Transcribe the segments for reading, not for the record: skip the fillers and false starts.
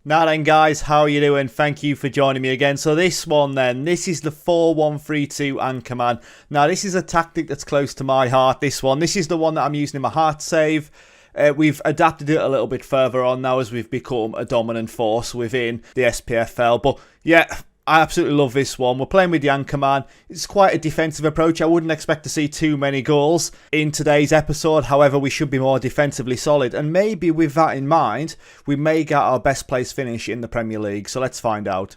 Now then guys, how are you doing? Thank you for joining me again. So this one then, this is the 4132 Anchorman. Now this is a tactic that's close to my heart, this one. This is the one that I'm using in my heart save. We've adapted it a little bit further on now as we've become a dominant force within the SPFL. But yeah, I absolutely love this one. We're playing with the Anchorman. It's quite a defensive approach. I wouldn't expect to see too many goals in today's episode. However, we should be more defensively solid. And maybe with that in mind, we may get our best place finish in the Premier League. So let's find out.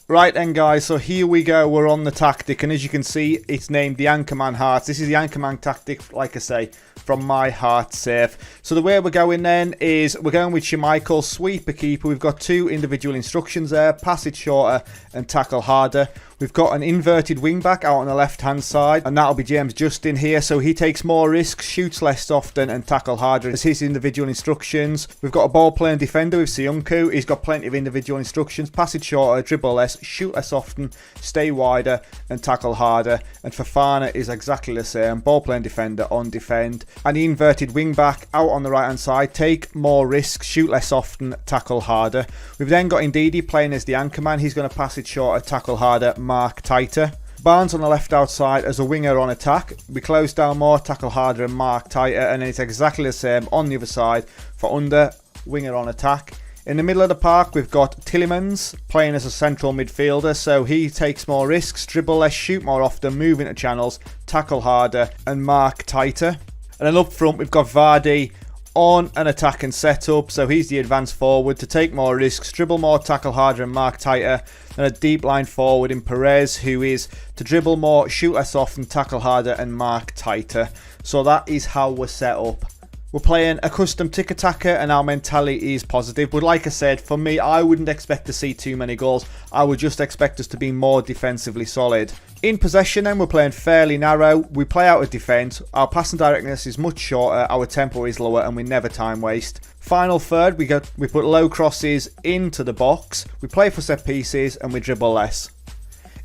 Right then guys, so here we go. We're on the tactic. And as you can see, it's named the Anchorman Hearts. This is the Anchorman tactic, like I say, from my heart save. So the way we're going then is we're going with Schmeichel, sweeper keeper. We've got two individual instructions there, pass it shorter and tackle harder. We've got an inverted wing back out on the left hand side, and that'll be James Justin here. So he takes more risks, shoots less often and tackle harder as his individual instructions. We've got a ball playing defender with Sionku. He's got plenty of individual instructions, pass it shorter, dribble less, shoot less often, stay wider and tackle harder. And Fofana is exactly the same, ball playing defender on defend. And the inverted wing back out on the right hand side, take more risks, shoot less often, tackle harder. We've then got Ndidi playing as the Anchorman. He's going to pass it shorter, tackle harder, mark tighter. Barnes on the left outside as a winger on attack. We close down more, tackle harder and mark tighter. And then it's exactly the same on the other side for under, winger on attack. In the middle of the park, we've got Tillemans playing as a central midfielder. So he takes more risks, dribble less, shoot more often, move into channels, tackle harder and mark tighter. And then up front, we've got Vardy on an attack and setup. So he's the advanced forward to take more risks, dribble more, tackle harder and mark tighter. And a deep line forward in Perez, who is to dribble more, shoot less often, tackle harder and mark tighter. So that is how we're set up. We're playing a custom tick attacker and our mentality is positive. But like I said, for me, I wouldn't expect to see too many goals. I would just expect us to be more defensively solid. In possession then, we're playing fairly narrow. We play out of defence. Our passing directness is much shorter. Our tempo is lower and we never time waste. Final third, we put low crosses into the box. We play for set pieces and we dribble less.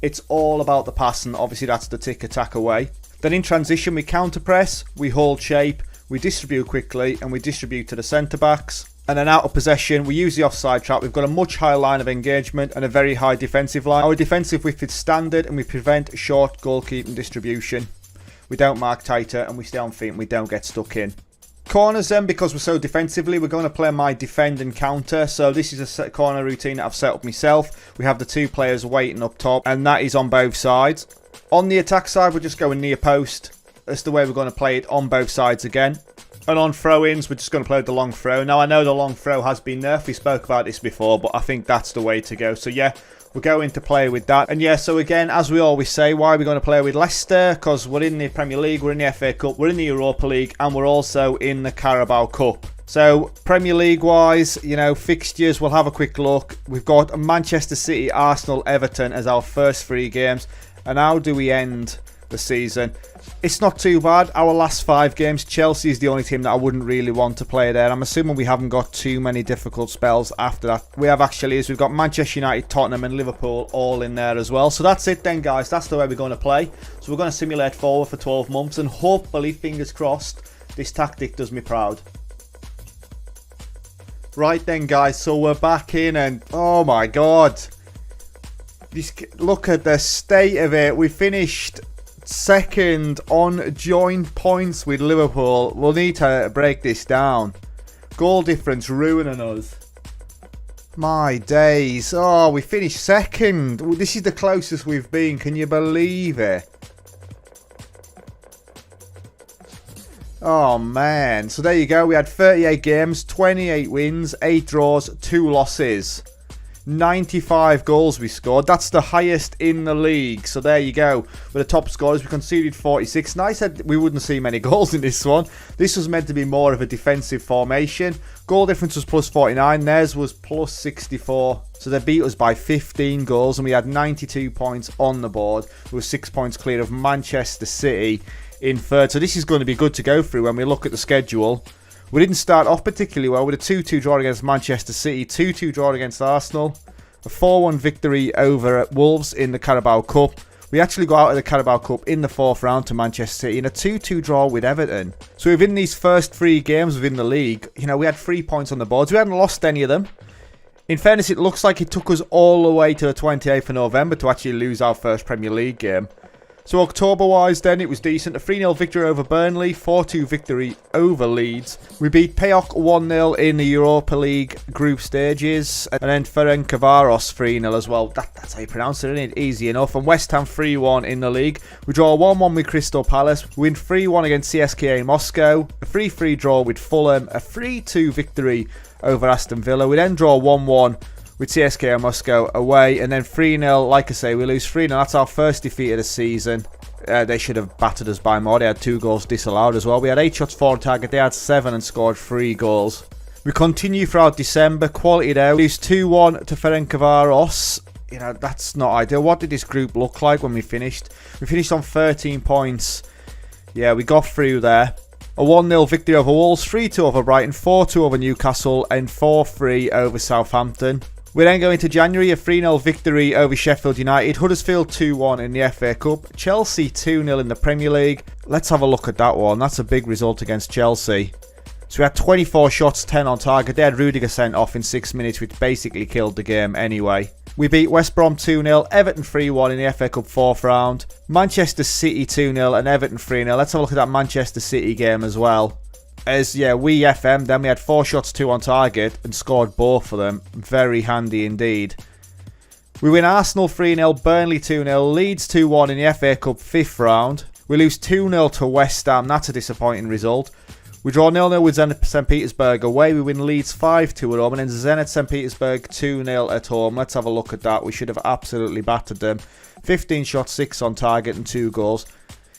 It's all about the passing. Obviously, that's the tick attack away. Then in transition, we counter press. We hold shape. We distribute quickly and we distribute to the centre backs. And then out of possession, we use the offside trap. We've got a much higher line of engagement and a very high defensive line. Our defensive width is standard and we prevent short goalkeeping distribution. We don't mark tighter and we stay on feet and we don't get stuck in. Corners then, because we're so defensively, we're going to play my defend and counter. So this is a corner routine that I've set up myself. We have the two players waiting up top and that is on both sides. On the attack side, we're just going near post. That's the way we're going to play it on both sides again. And on throw-ins, we're just going to play the long throw. Now, I know the long throw has been nerfed. We spoke about this before, but I think that's the way to go. So, yeah, we're going to play with that. And, yeah, so again, as we always say, why are we going to play with Leicester? Because we're in the Premier League, we're in the FA Cup, we're in the Europa League, and we're also in the Carabao Cup. So, Premier League-wise, you know, fixtures, we'll have a quick look. We've got Manchester City, Arsenal, Everton as our first 3 games. And how do we end the season? It's not too bad. Our last 5 games, Chelsea is the only team that I wouldn't really want to play there. I'm assuming we haven't got too many difficult spells after that. We have actually, we've got Manchester United, Tottenham and Liverpool all in there as well. So that's it then, guys. That's the way we're going to play. So we're going to simulate forward for 12 months and hopefully, fingers crossed, this tactic does me proud. Right then, guys. So we're back in and oh my God. Look at the state of it. We finished second on joint points with Liverpool. We'll need to break this down. Goal difference ruining us. My days. Oh, we finished second. This is the closest we've been. Can you believe it? Oh, man. So there you go. We had 38 games, 28 wins, 8 draws, 2 losses. 95 goals we scored. That's the highest in the league. So there you go. We're the top scorers. We conceded 46. And I said we wouldn't see many goals in this one. This was meant to be more of a defensive formation. Goal difference was plus 49. Theirs was plus 64. So they beat us by 15 goals. And we had 92 points on the board. We were 6 points clear of Manchester City in third. So this is going to be good to go through when we look at the schedule. We didn't start off particularly well with a 2-2 draw against Manchester City, 2-2 draw against Arsenal, a 4-1 victory over at Wolves in the Carabao Cup. We actually got out of the Carabao Cup in the 4th round to Manchester City in a 2-2 draw with Everton. So within these first 3 games within the league, you know, we had 3 points on the board. We hadn't lost any of them. In fairness, it looks like it took us all the way to the 28th of November to actually lose our first Premier League game. So October-wise then, it was decent. A 3-0 victory over Burnley, 4-2 victory over Leeds. We beat PAOK 1-0 in the Europa League group stages. And then Ferencvaros 3-0 as well. That's how you pronounce it, isn't it? Easy enough. And West Ham 3-1 in the league. We draw 1-1 with Crystal Palace. We win 3-1 against CSKA in Moscow. A 3-3 draw with Fulham. A 3-2 victory over Aston Villa. We then draw 1-1 with CSKA Moscow away, and then 3-0, like I say, we lose 3-0. That's our first defeat of the season. They should have battered us by more. They had 2 goals disallowed as well. We had 8 shots, 4 on target. They had 7 and scored 3 goals. We continue throughout December. Quality there. We lose 2-1 to Ferencvaros. You know, that's not ideal. What did this group look like when we finished? We finished on 13 points. Yeah, we got through there. A 1-0 victory over Wolves, 3-2 over Brighton, 4-2 over Newcastle, and 4-3 over Southampton. We then go into January, a 3-0 victory over Sheffield United, Huddersfield 2-1 in the FA Cup, Chelsea 2-0 in the Premier League. Let's have a look at that one. That's a big result against Chelsea. So we had 24 shots, 10 on target. They had Rudiger sent off in 6 minutes, which basically killed the game anyway. We beat West Brom 2-0, Everton 3-1 in the FA Cup 4th round, Manchester City 2-0 and Everton 3-0. Let's have a look at that Manchester City game as well. As, yeah, we FM, then we had 4 shots, 2 on target, and scored both of them. Very handy indeed. We win Arsenal 3-0, Burnley 2-0, Leeds 2-1 in the FA Cup 5th round. We lose 2-0 to West Ham, that's a disappointing result. We draw 0-0 with Zenit St Petersburg away. We win Leeds 5-2 at home, and then Zenit St Petersburg 2-0 at home. Let's have a look at that. We should have absolutely battered them. 15 shots, 6 on target, and 2 goals.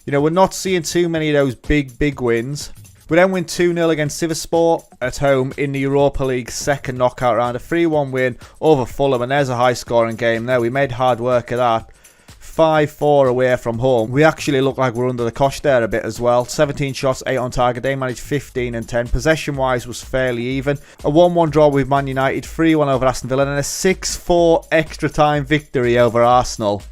You know, we're not seeing too many of those big wins. We then win 2-0 against Sivasspor at home in the Europa League 2nd knockout round. A 3-1 win over Fulham, and there's a high-scoring game there. We made hard work of that. 5-4 away from home. We actually look like we're under the cosh there a bit as well. 17 shots, 8 on target. They managed 15 and 10. Possession-wise was fairly even. A 1-1 draw with Man United, 3-1 over Aston Villa, and a 6-4 extra-time victory over Arsenal.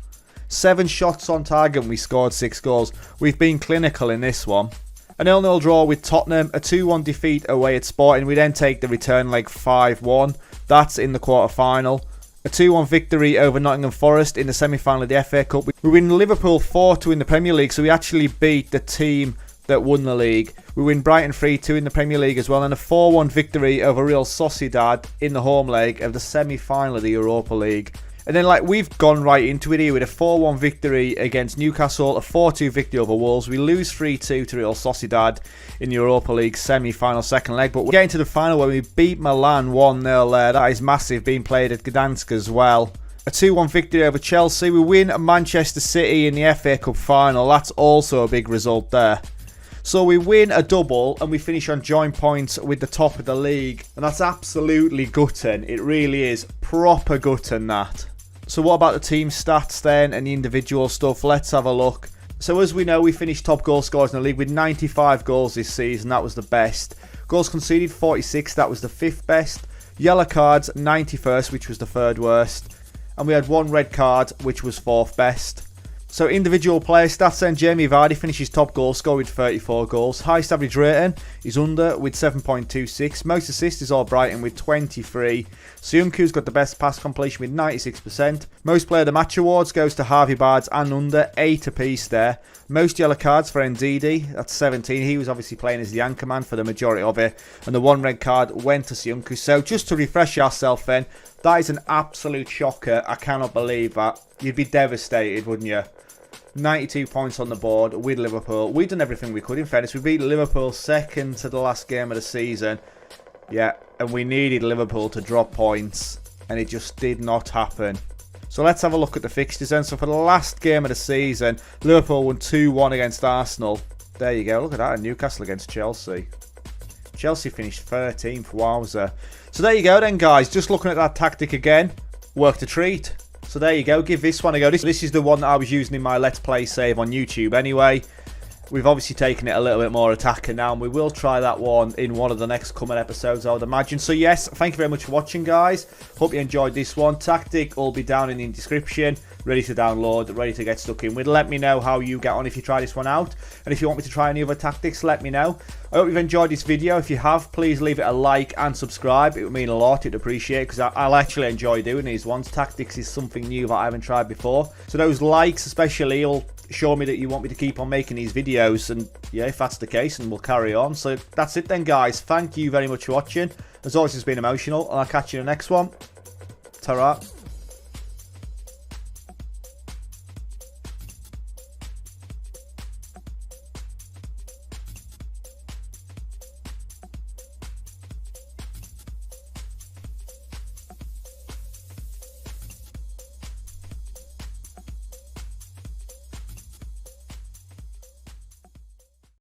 7 shots on target, and we scored 6 goals. We've been clinical in this one. A 0-0 draw with Tottenham, a 2-1 defeat away at Sporting. We then take the return leg 5-1. That's in the quarter-final. A 2-1 victory over Nottingham Forest in the semi-final of the FA Cup. We win Liverpool 4-2 in the Premier League, so we actually beat the team that won the league. We win Brighton 3-2 in the Premier League as well, and a 4-1 victory over Real Sociedad in the home leg of the semi-final of the Europa League. And then, like, we've gone right into it here with a 4-1 victory against Newcastle, a 4-2 victory over Wolves. We lose 3-2 to Real Sociedad in the Europa League semi-final 2nd leg. But we get into the final where we beat Milan 1-0 there. That is massive, being played at Gdansk as well. A 2-1 victory over Chelsea. We win Manchester City in the FA Cup final. That's also a big result there. So we win a double and we finish on joint points with the top of the league. And that's absolutely gutting. It really is. Proper gutting, that. So what about the team stats then and the individual stuff? Let's have a look. So as we know, we finished top goal scorers in the league with 95 goals this season. That was the best. Goals conceded 46. That was the 5th best. Yellow cards 91st, which was the 3rd worst. And we had 1 red card, which was 4th best. So individual player stats then, Jamie Vardy finishes top goal scorer with 34 goals. Highest average rating is under with 7.26. Most assists is all Brighton with 23. Soyuncu's got the best pass completion with 96%. Most player of the match awards goes to Harvey Barnes and under, 8 apiece there. Most yellow cards for Ndidi, that's 17. He was obviously playing as the Anchorman for the majority of it. And the 1 red card went to Soyuncu. So just to refresh yourself then, that is an absolute shocker. I cannot believe that. You'd be devastated, wouldn't you? 92 points on the board with Liverpool. We've done everything we could, in fairness. We beat Liverpool 2nd to the last game of the season. Yeah, and we needed Liverpool to drop points, and it just did not happen. So let's have a look at the fixtures then. So for the last game of the season, Liverpool won 2-1 against Arsenal. There you go, look at that, and Newcastle against Chelsea. Chelsea finished 13th, wowzer. So there you go then, guys. Just looking at that tactic again, worked a treat. So there you go, give this one a go. This is the one that I was using in my Let's Play save on YouTube anyway. We've obviously taken it a little bit more attacker now, and we will try that one in one of the next coming episodes, I would imagine. So yes, thank you very much for watching, guys. Hope you enjoyed this one. Tactic will be down in the description. ready to download, ready to get stuck in with. Let me know how you get on if you try this one out, and if you want me to try any other tactics, let me know. I hope you've enjoyed this video. If you have, please leave it a like and subscribe. It would mean a lot. It'd appreciate it, because I'll actually enjoy doing these ones. Tactics is something new that I haven't tried before, so those likes especially will show me that you want me to keep on making these videos, and yeah, if that's the case, and we'll carry on. So that's it then, guys. Thank you very much for watching. As always, it's been emotional, and I'll catch you in the next one. Ta-ra.